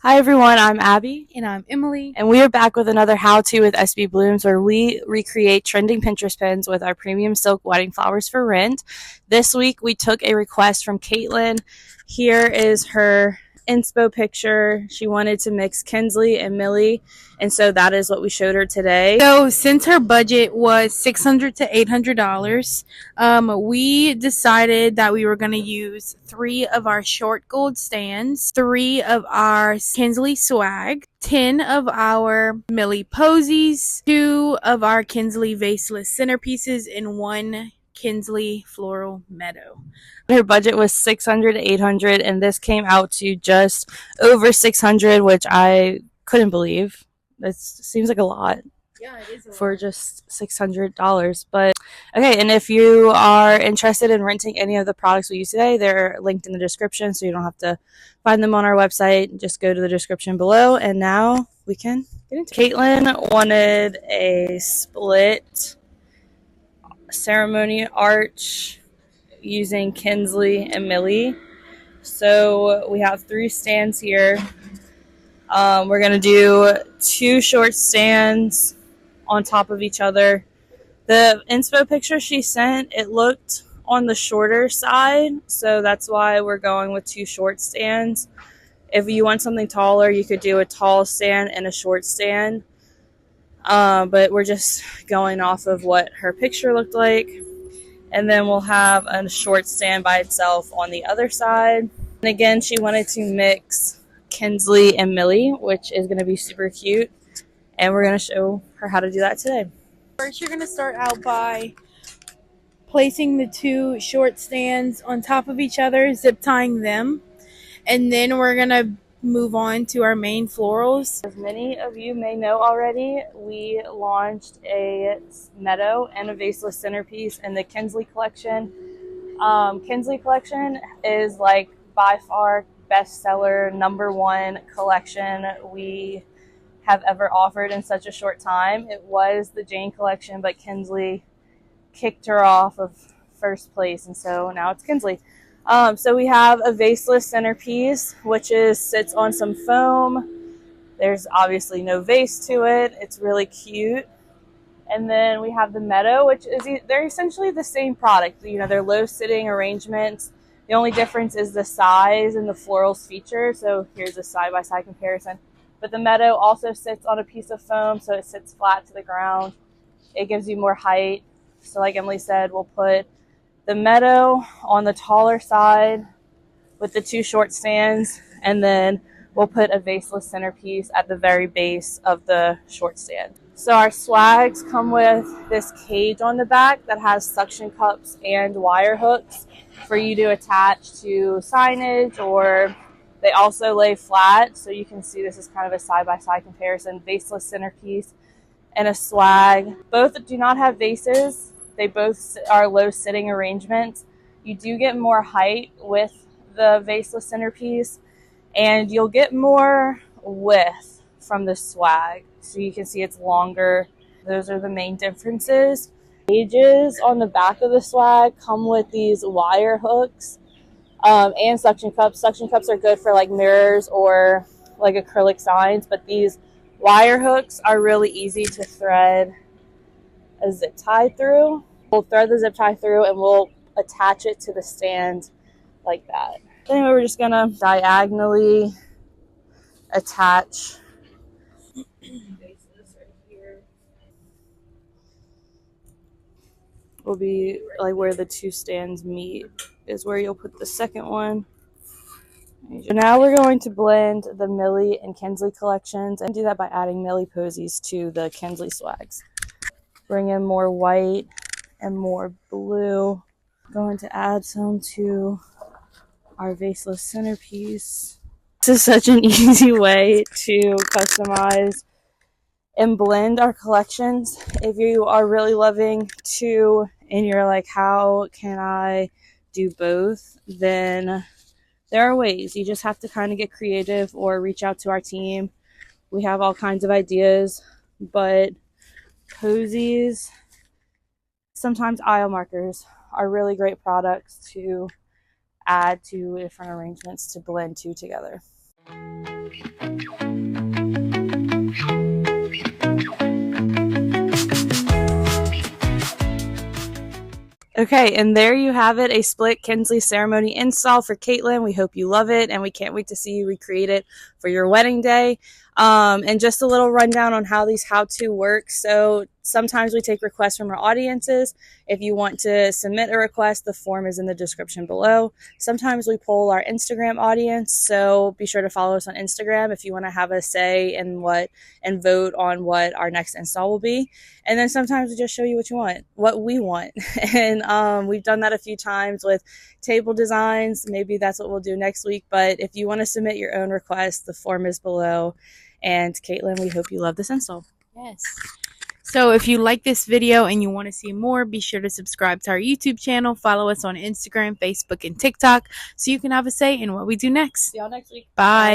Hi everyone, I'm Abby. And I'm Emily. And we are back with another how-to with SBBlooms where we recreate trending Pinterest pins with our premium silk wedding flowers for rent. This week we took a request from Caitlin. Here is her inspo picture. She wanted to mix Kinsley and Millie, and so that is what we showed her today. So since her budget was $600 to $800, we decided that we were going to use 3 of our short gold stands, 3 of our Kinsley Swags, 10 of our Millie Posies, 2 of our Kinsley Vaseless Centerpieces, and 1 Kinsley Floral Meadow. Her budget was $600 to $800, and this came out to just over $600, which I couldn't believe. It seems like a lot. Yeah, it is for just $600. But okay, and if you are interested in renting any of the products we use today, they're linked in the description, so you don't have to find them on our website. Just go to the description below, and now we can get into it. Caitlin wanted a split ceremony arch using Kinsley and Millie. So we have 3 stands here. We're going to do 2 short stands on top of each other. The inspo picture she sent, it looked on the shorter side, so that's why we're going with 2 short stands. If you want something taller, you could do a tall stand and a short stand, but we're just going off of what her picture looked like. And then we'll have a short stand by itself on the other side. And again, she wanted to mix Kinsley and Millie, which is going to be super cute, and we're going to show her how to do that today. First, you're going to start out by placing the 2 short stands on top of each other, zip tying them, and then we're going to move on to our main florals. As many of you may know already, we launched a Meadow and a Vaseless centerpiece in the Kinsley Collection. Kinsley Collection is like by far bestseller #1 collection we have ever offered in such a short time. It was the Jane collection, but Kinsley kicked her off of first place, and so now it's Kinsley. So we have a Vaseless centerpiece, which sits on some foam. There's obviously no vase to it. It's really cute. And then we have the Meadow, which is, they're essentially the same product. You know, they're low sitting arrangements. The only difference is the size and the florals feature. So here's a side-by-side comparison. But the Meadow also sits on a piece of foam, so it sits flat to the ground. It gives you more height. So like Emily said, we'll put the Meadow on the taller side with the 2 short stands, and then we'll put a Vaseless centerpiece at the very base of the short stand. So our swags come with this cage on the back that has suction cups and wire hooks for you to attach to signage, or they also lay flat, so you can see this is kind of a side-by-side comparison. Vaseless centerpiece and a swag. Both do not have vases. They both are low sitting arrangements. You do get more height with the Vaseless centerpiece, and you'll get more width from the swag. So you can see it's longer. Those are the main differences. Cages on the back of the swag come with these wire hooks and suction cups. Suction cups are good for like mirrors or like acrylic signs, but these wire hooks are really easy to thread a zip tie through. We'll thread the zip tie through and we'll attach it to the stand like that. Anyway, we're just gonna diagonally attach will be like where the 2 stands meet is where you'll put the second one. So now we're going to blend the Millie and Kinsley collections, and do that by adding Millie Posies to the Kinsley Swags. Bring in more white and more blue. Going to add some to our Vaseless centerpiece. This is such an easy way to customize and blend our collections. If you are really loving 2 and you're like, how can I do both? Then there are ways. You just have to kind of get creative or reach out to our team. We have all kinds of ideas, but posies, sometimes aisle markers are really great products to add to different arrangements to blend 2 together. Okay, and there you have it, a split Kinsley ceremony install for Caitlin. We hope you love it, and we can't wait to see you recreate it for your wedding day. And just a little rundown on how these how-to work. So sometimes we take requests from our audiences. If you want to submit a request, the form is in the description below. Sometimes we poll our Instagram audience, so be sure to follow us on Instagram if you want to have a say in what and vote on what our next install will be. And then sometimes we just show you what we want. And we've done that a few times with table designs. Maybe that's what we'll do next week. But if you want to submit your own request, the form is below. And Caitlin, we hope you love this install. Yes. So if you like this video and you want to see more, be sure to subscribe to our YouTube channel. Follow us on Instagram, Facebook, and TikTok so you can have a say in what we do next. See y'all next week. Bye.